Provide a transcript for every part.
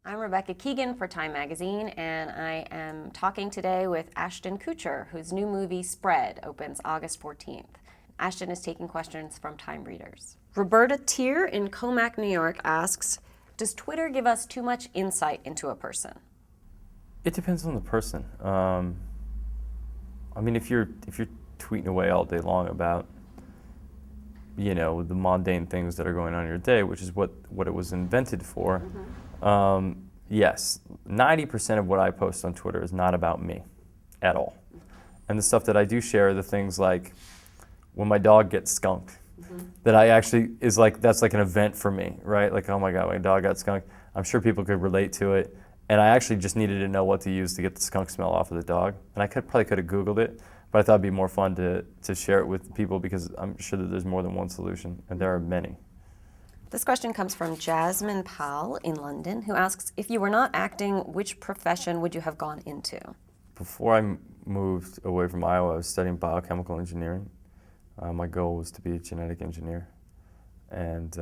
I'm Rebecca Keegan for Time Magazine, and I am talking today with Ashton Kutcher, whose new movie, Spread, opens August 14th. Ashton is taking questions from Time readers. Roberta Tier in Comac, New York asks, does Twitter give us too much insight into a person? It depends on the person. I mean, if you're tweeting away all day long about, the mundane things that are going on in your day, which is what it was invented for. Yes, 90% of what I post on Twitter is not about me at all. And the stuff that I do share are the things like when my dog gets skunked. That I actually that's like an event for me, right? Like, oh my God, my dog got skunked. I'm sure people could relate to it. And I actually just needed to know what to use to get the skunk smell off of the dog. And I probably could have Googled it, but I thought it'd be more fun to share it with people because I'm sure that there's more than one solution, and there are many. This question comes from Jasmine Powell in London, who asks, if you were not acting, which profession would you have gone into? Before I moved away from Iowa, I was studying biochemical engineering. My goal was to be a genetic engineer. And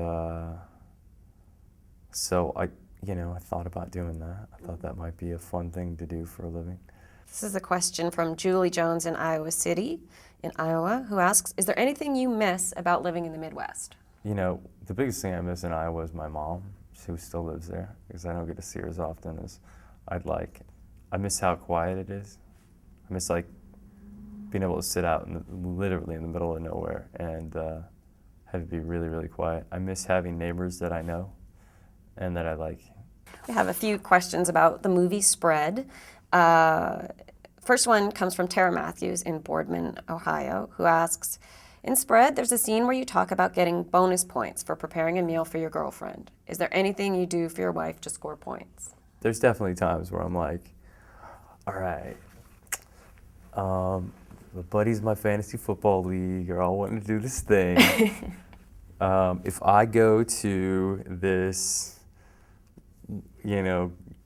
so I thought about doing that. I thought that might be a fun thing to do for a living. This is a question from Julie Jones in Iowa City, in Iowa, who asks, is there anything you miss about living in the Midwest? The biggest thing I miss in Iowa is my mom, who still lives there, because I don't get to see her as often as I'd like. I miss how quiet it is. I miss being able to sit out literally in the middle of nowhere and have it be really, really quiet. I miss having neighbors that I know and that I like. We have a few questions about the movie Spread. First one comes from Tara Matthews in Boardman, Ohio, who asks, in Spread, there's a scene where you talk about getting bonus points for preparing a meal for your girlfriend. Is there anything you do for your wife to score points? There's definitely times where I'm like, all right, the buddies in my fantasy football league are all wanting to do this thing. If I go to this,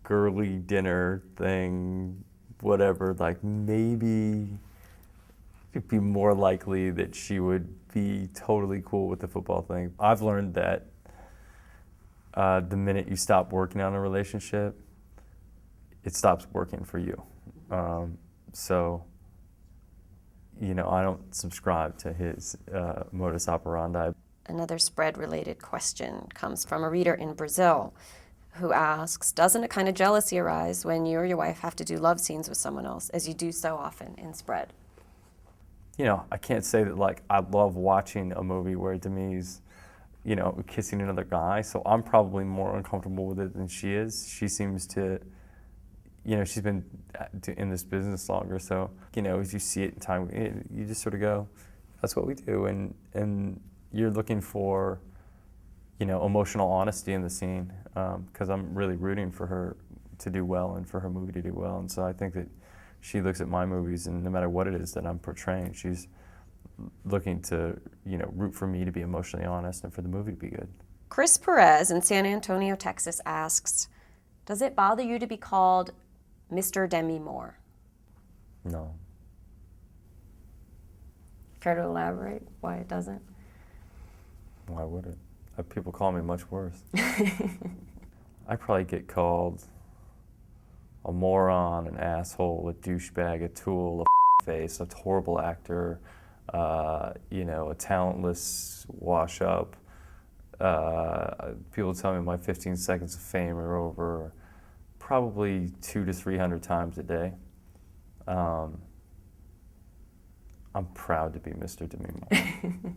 girly dinner thing, whatever, maybe it'd be more likely that she would be totally cool with the football thing. I've learned that the minute you stop working on a relationship, it stops working for you. So, I don't subscribe to his modus operandi. Another Spread-related question comes from a reader in Brazil who asks, doesn't a kind of jealousy arise when you or your wife have to do love scenes with someone else, as you do so often in Spread? I can't say that I love watching a movie where Demi's, kissing another guy, so I'm probably more uncomfortable with it than she is. She seems to, she's been in this business longer, so, as you see it in time, you just sort of go, that's what we do, and you're looking for, emotional honesty in the scene, because I'm really rooting for her to do well and for her movie to do well, and so I think that she looks at my movies, and no matter what it is that I'm portraying, she's looking to, root for me to be emotionally honest and for the movie to be good. Chris Perez in San Antonio, Texas asks, does it bother you to be called Mr. Demi Moore? No. Care to elaborate why it doesn't? Why would it? People call me much worse. I probably get called a moron, an asshole, a douchebag, a tool, a face, a horrible actor, a talentless wash-up. People tell me my 15 seconds of fame are over probably 200 to 300 times a day. I'm proud to be Mr. Demi Moore.